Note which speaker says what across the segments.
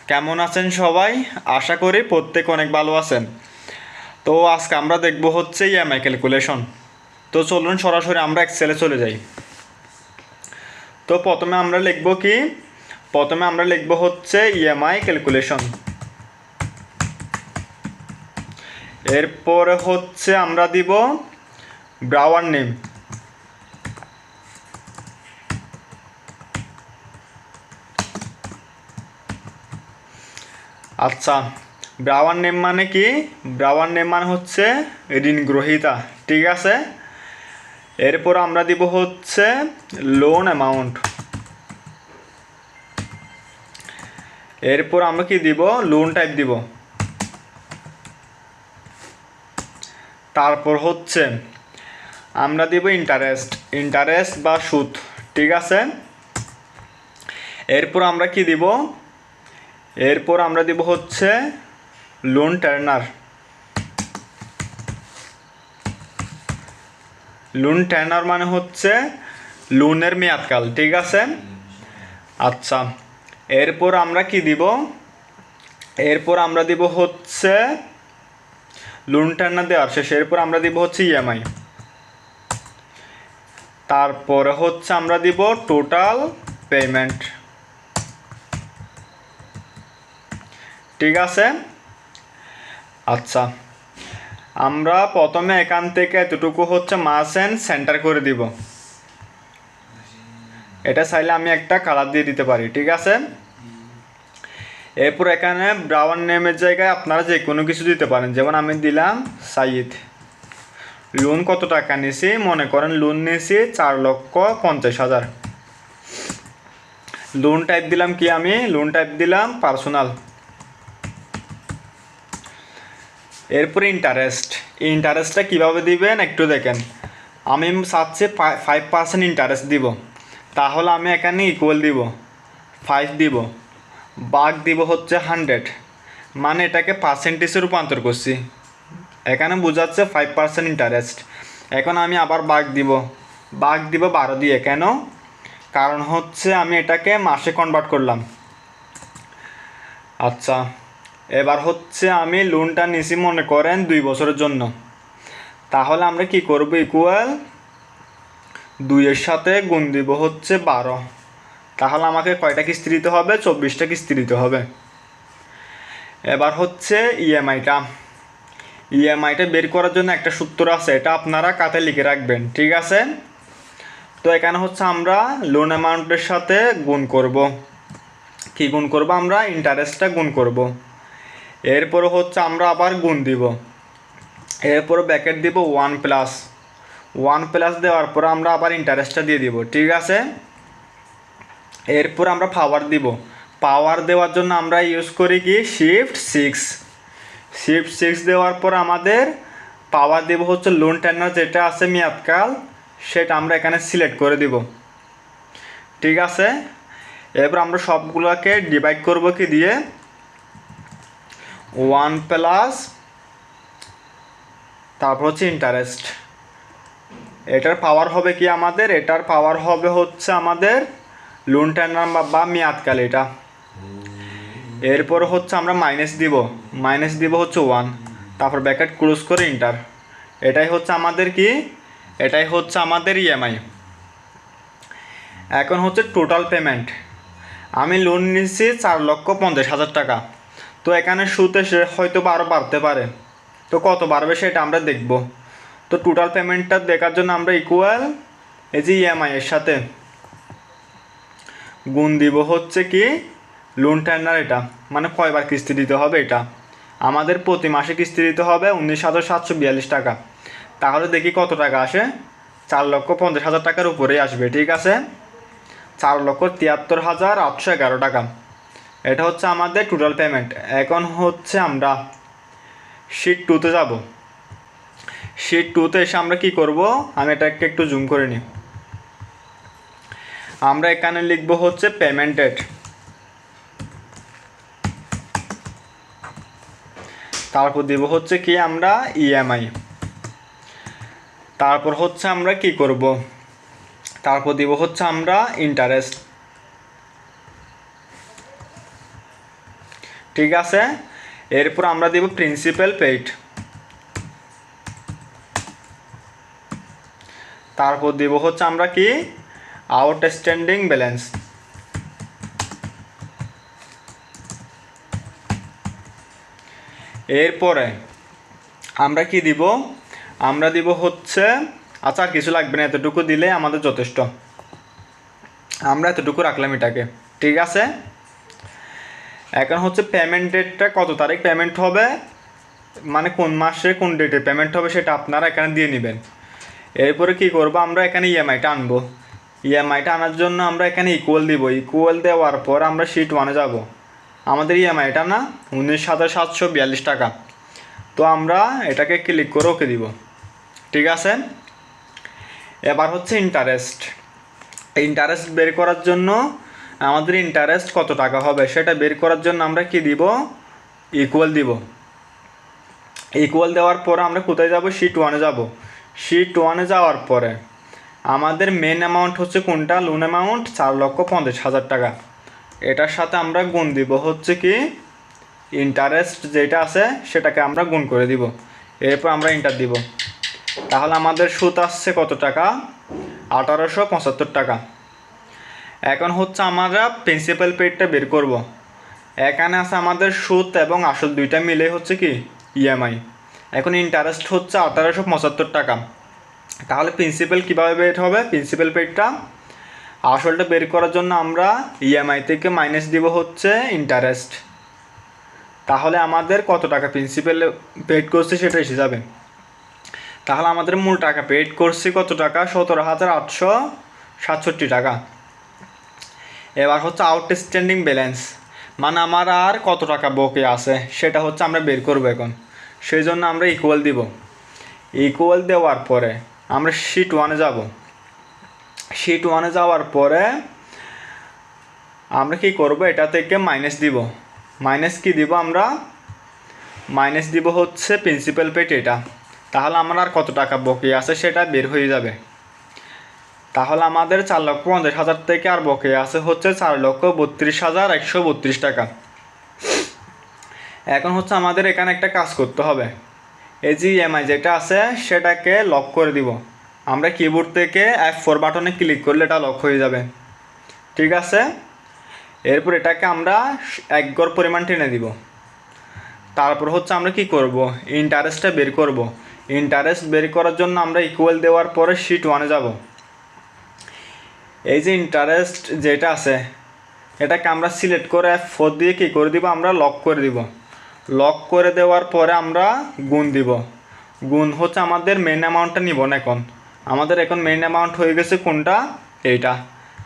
Speaker 1: কেমন আছেন সবাই? আশা করি প্রত্যেক অনেক ভালো আছেন। তো আজকে আমরা দেখব হচ্ছে ইএমআই ক্যালকুলেশন। তো চলুন সরাসরি আমরা এক্সেলে চলে যাই। তো প্রথমে আমরা লিখব হচ্ছে ইএমআই ক্যালকুলেশন। এরপরে হচ্ছে আমরা দিব ব্রাউয়ার নেম। আচ্ছা, ব্রাউয়ার নেম মানে কি? ব্রাউয়ার নেম মানে হচ্ছে ঋণ গ্রহীতা, ঠিক আছে। এরপর আমরা দিব হচ্ছে লোন অ্যামাউন্ট। এরপর আমরা কি দিব? লোন টাইপ দিব। তারপর হচ্ছে আমরা দিব ইন্টারেস্ট বা সুদ, ঠিক আছে। এরপর আমরা কি দিব? এরপর আমরা দিব হচ্ছে লোন টেনার। লোন টেনার মানে হচ্ছে লোনের মেয়াদকাল, ঠিক আছে। আচ্ছা, এরপর আমরা কি দিব? এরপর আমরা দিব হচ্ছে লোন টেনার দেওয়ার শেষে এরপর আমরা দিব হচ্ছে ইএমআই। তারপরে হচ্ছে আমরা দিব টোটাল পেমেন্ট, ঠিক আছে। আচ্ছা, আমরা প্রথমে এখান থেকে এতটুকু হচ্ছে মার্জিন সেন্টার করে দিব। এটা চাইলে আমি একটা কালার দিয়ে দিতে পারি, ঠিক আছে। এরপর এখানে ব্রাউয়ার নেমের জায়গায় আপনারা যে কোনো কিছু দিতে পারেন, যেমন আমি দিলাম সাইদ। লোন কত টাকা নিয়েছি? মনে করেন লোন নিয়েছি 4,50,000। লোন টাইপ দিলাম কি? আমি লোন টাইপ দিলাম পার্সোনাল। এরপরে ইন্টারেস্টটা কীভাবে দিবেন একটু দেখেন। আমি চাচ্ছি 5% ইন্টারেস্ট দিব, তাহলে আমি এখানে ইকুয়াল দিব 5 দিব, ভাগ দিব হচ্ছে 100, মানে এটাকে পার্সেন্টেজে রূপান্তর করছি। এখানে বোঝাচ্ছে 5% ইন্টারেস্ট। এখন আমি আবার ভাগ দিব 12 দিয়ে। কেন? কারণ হচ্ছে আমি এটাকে মাসে কনভার্ট করলাম। আচ্ছা, এবার হচ্ছে আমি লোনটা নিছি মনে করেন 2 বছরের জন্য, তাহলে আমরা কি করব? ইকুয়াল 2-এর সাথে গুণ দিব হচ্ছে 12, তাহলে আমাকে কয়টা কিস্তি দিতে হবে? 24টা কিস্তি দিতে হবে। এবার হচ্ছে ইএমআইটা বের করার জন্য একটা সূত্র আছে, এটা আপনারা খাতায় লিখে রাখবেন, ঠিক আছে। তো এখানে হচ্ছে আমরা লোন অ্যামাউন্টের সাথে গুণ করব। কি গুণ করব? আমরা ইন্টারেস্টটা গুণ করব। এরপর হচ্ছে আমরা আবার গুণ দিব। এরপর ব্র্যাকেট দিব 1+1+ দেওয়ার পর আমরা আবার ইন্টারেস্টটা দিয়ে দিব, ঠিক আছে। এরপর আমরা পাওয়ার দেওয়ার জন্য আমরা ইউজ করি কি? শিফট 6 দেওয়ার পর আমাদের পাওয়ার দেব হচ্ছে লোন টেনার যেটা আছে মেয়াদকাল, সেটা আমরা এখানে সিলেক্ট করে দিব, ঠিক আছে। এরপর আমরা সবগুলোকে ডিভাইড করব কি দিয়ে? 1+ তারপর হচ্ছে ইন্টারেস্ট। এটার পাওয়ার হবে কি আমাদের? এটার পাওয়ার হবে হচ্ছে আমাদের লোন টেনার বা মেয়াদকাল এটা। এরপর হচ্ছে আমরা মাইনাস দিব হচ্ছে 1, তারপর ব্র্যাকেট ক্লোজ করে ইন্টার। এটাই হচ্ছে আমাদের কি? এটাই হচ্ছে আমাদের ইএমআই। এখন হচ্ছে টোটাল পেমেন্ট। আমি লোন নিচ্ছি 4,50,000 টাকা, তো এখানে সুদ এসে হয়তো আরও বাড়তে পারে, তো কত বাড়বে সেটা আমরা দেখব। তো টোটাল পেমেন্টটা দেখার জন্য আমরা ইকুয়াল এই যে ইএমআই এর সাথে গুণ দিব হচ্ছে কি? লোন টেনার, এটা মানে কয়বার কিস্তি দিতে হবে এটা। আমাদের প্রতি মাসে কিস্তি দিতে হবে 19,742 টাকা। তাহলে দেখি কত টাকা আসে? 4,50,000 টাকার উপরেই আসবে, ঠিক আছে। 4,73,811 টাকা। এটা হচ্ছে আমাদের টোটাল পেমেন্ট। এখন হচ্ছে আমরা শিট 2-তে যাব। শিট 2-তে এসে আমরা কি করব? আমি এটাকে একটু জুম করে নিই। আমরা এখানে লিখব হচ্ছে পেমেন্ট ডেট, তারপর দেব হচ্ছে কি? আমরা ইএমআই। তারপর হচ্ছে আমরা কি করব? তারপর দেব হচ্ছে আমরা ইন্টারেস্ট। ঠিক আছে। এরপর আমরা দেব প্রিন্সিপাল পেইড, তারপর দেব হচ্ছে আমরা কি আউটস্ট্যান্ডিং ব্যালেন্স। এরপরে আমরা কি দিব, আমরা দিব হচ্ছে আচ্ছা আর কিছু লাগবে না, এতটুকু দিলে আমাদের যথেষ্ট, আমরা এতটুকু রাখলাম এটাকে। ঠিক আছে, এখন হচ্ছে পেমেন্ট ডেটটা কত তারিখ পেমেন্ট হবে, মানে কোন মাসে কোন ডেটে পেমেন্ট হবে সেটা আপনারা এখানে দিয়ে নেবেন। এরপরে কি করব, আমরা এখানে ইএমআইটা আনবো। ইএমআইটা আনার জন্য আমরা এখানে ইকুয়াল দিব, ইকুয়াল দেওয়ার পর আমরা শিট 1-এ যাব। আমাদের ইএমআইটা না 19,742 টাকা, তো আমরা এটাকে ক্লিক করে ওকে দিব। ঠিক আছে, এবার হচ্ছে ইন্টারেস্ট। ইন্টারেস্ট বের করার জন্য আমাদের ইন্টারেস্ট কত টাকা হবে সেটা বের করার জন্য আমরা কি দিব, ইকুয়াল দিব। ইকুয়াল দেওয়ার পরে আমরা কোথায় যাব, শিট 1-এ যাব। শিট 1-এ যাওয়ার পরে আমাদের মেন অ্যামাউন্ট হচ্ছে কোনটা, লোন অ্যামাউন্ট 4,50,000 টাকা। এটার সাথে আমরা গুণ দিব হচ্ছে কি ইন্টারেস্ট যেটা আছে সেটাকে আমরা গুণ করে দিব। এরপর আমরা ইন্টার দিব, তাহলে আমাদের সুদ আসছে কত টাকা, 1,875 টাকা। এখন হচ্ছে আমরা প্রিন্সিপাল পেইডটা বের করব। এখানে আছে আমাদের সুদ এবং আসল দুইটা মিলে হচ্ছে কি ইএমআই। এখন ইন্টারেস্ট হচ্ছে 1,875 টাকা, তাহলে প্রিন্সিপাল কীভাবে বের হবে, প্রিন্সিপাল পেইডটা আসলটা বের করার জন্য আমরা ইএমআই থেকে মাইনাস দিব হচ্ছে ইন্টারেস্ট, তাহলে আমাদের কত টাকা প্রিন্সিপাল পেইড করছে সেটা এসে যাবে। তাহলে আমাদের মূল টাকা পেইড করছি কত টাকা, 17,867 টাকা। এবার হচ্ছে আউটস্ট্যান্ডিং ব্যালেন্স, মানে আমার আর কত টাকা বকে আছে সেটা হচ্ছে আমরা বের করব এখন। সেই জন্য আমরা ইকুয়াল দিব, ইকুয়াল দেওয়ার পরে আমরা শিট 1-এ যাব। শিট 1-এ যাওয়ার পরে আমরা কি করব, এটা থেকে মাইনাস দিব। মাইনাস কি দিব, আমরা মাইনাস দিব হচ্ছে প্রিন্সিপাল পেইড এটা, তাহলে আমার আর কত টাকা বকে আছে সেটা বের হয়ে যাবে। তাহলে আমাদের 4,50,000 থেকে আর বকে আছে হচ্ছে 4,32,132 টাকা। এখন হচ্ছে আমাদের এখানে একটা কাজ করতে হবে, এই যে ইএমআই যেটা আছে সেটাকে লক করে দিব। আমরা কিবোর্ড থেকে F4 বাটনে ক্লিক করলে এটা লক হয়ে যাবে। ঠিক আছে, এরপর এটাকে আমরা 1 গড় পরিমাণ টেনে দিব। তারপর হচ্ছে আমরা কি করব, ইন্টারেস্টটা বের করব। ইন্টারেস্ট বের করার জন্য আমরা ইকুয়াল দেওয়ার পরে শিট 1-এ যাব। এই যে ইন্টারেস্ট যেটা আছে এটাকে আমরা সিলেক্ট করে F4 দিয়ে কী করে দিব, আমরা লক করে দিব। লক করে দেওয়ার পরে আমরা গুণ দিব। গুণ হচ্ছে আমাদের মেন অ্যামাউন্টটা নিব না, এখন আমাদের এখন মেন অ্যামাউন্ট হয়ে গেছে কোনটা, এইটা।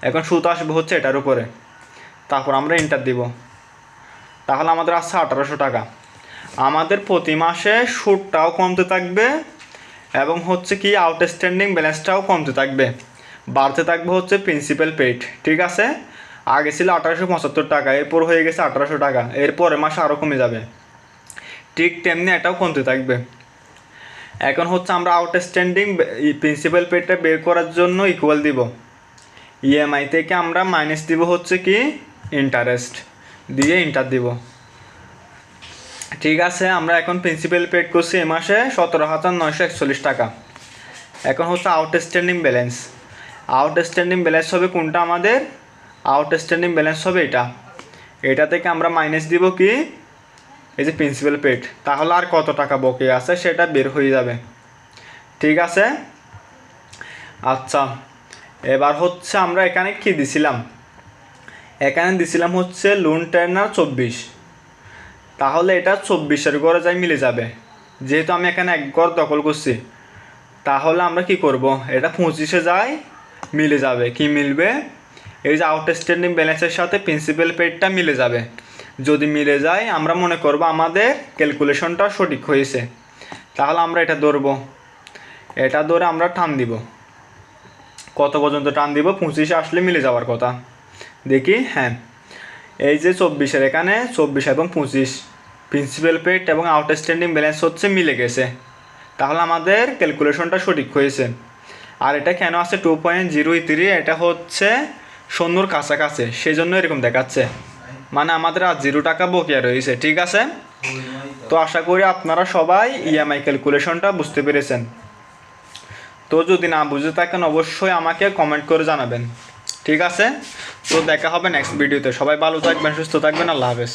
Speaker 1: এখন সুদ আসবে হচ্ছে এটার উপরে, তারপর আমরা ইন্টার দিব, তাহলে আমাদের আসছে 1,800 টাকা। আমাদের প্রতি মাসে সুদটাও কমতে থাকবে এবং হচ্ছে কি আউটস্ট্যান্ডিং ব্যালেন্সটাও কমতে থাকবে, বাড়তে থাকবে হচ্ছে প্রিন্সিপাল পেইড। ঠিক আছে, আগে ছিল 1,875 টাকা, এরপর হয়ে গেছে 1,800 টাকা, এরপরে মাসে আরও কমে যাবে। ঠিক তেমনি এটাও কমতে থাকবে। এখন হচ্ছে আমরা আউটস্ট্যান্ডিং প্রিন্সিপাল পেইডটা বের করার জন্য ইকুয়াল দিব, ইএমআই থেকে আমরা মাইনাস দিব হচ্ছে কি ইন্টারেস্ট, দিয়ে ইন্টার দিব। ঠিক আছে, আমরা এখন প্রিন্সিপাল পেইড করছি এ মাসে 17,941 টাকা। এখন হচ্ছে আউটস্ট্যান্ডিং ব্যালেন্স। আউটস্ট্যান্ডিং ব্যালেন্স হবে কোনটা, আমাদের আউটস্ট্যান্ডিং ব্যালেন্স হবে এটা। এটা থেকে আমরা মাইনাস দিব কি এই যে প্রিন্সিপাল পেইড, তাহলে আর কত টাকা বকে আছে সেটা বের হয়ে যাবে। ঠিক আছে, আচ্ছা এবার হচ্ছে আমরা এখানে কি দিছিলাম, এখানে দিছিলাম হচ্ছে লোন টেনার 24, তাহলে এটা 24-এর ঘরে যাই মিলে যাবে। যেহেতু আমি এখানে 1 ঘর দখল করছি, তাহলে আমরা কি করব, এটা 25-এ যায় মিলে যাবে। কি মিলবে, এই যে আউটস্ট্যান্ডিং ব্যালেন্সের সাথে প্রিন্সিপাল পেইডটা মিলে যাবে। যদি মিলে যায় আমরা মনে করব আমাদের ক্যালকুলেশনটা সঠিক হয়েছে, তাহলে আমরা এটা ধরবো। এটা ধরে আমরা টান দিব, কত পর্যন্ত টান দিব, 25-এ আসলে মিলে যাওয়ার কথা। দেখি, হ্যাঁ এই যে 24-এর এখানে 24 এবং 25 প্রিন্সিপাল পেইড এবং আউটস্ট্যান্ডিং ব্যালেন্স হচ্ছে মিলে গেছে, তাহলে আমাদের ক্যালকুলেশনটা সঠিক হয়েছে। আর এটা কেন আছে 2.03, এটা হচ্ছে 0-র কাছাকাছি, সেই জন্য এরকম দেখাচ্ছে। মানে আমাদের আর 0 টাকা বকেয়া রয়েছে, ঠিক আছে? তো আশা করি আপনারা সবাই ইএমআই ক্যালকুলেশনটা বুঝতে পেরেছেন। তো যদি না বুঝে থাকেন অবশ্যই আমাকে কমেন্ট করে জানাবেন, ঠিক আছে? তো দেখা হবে নেক্সট ভিডিওতে। সবাই ভালো থাকবেন, সুস্থ থাকবেন, আল্লাহ হাফেজ।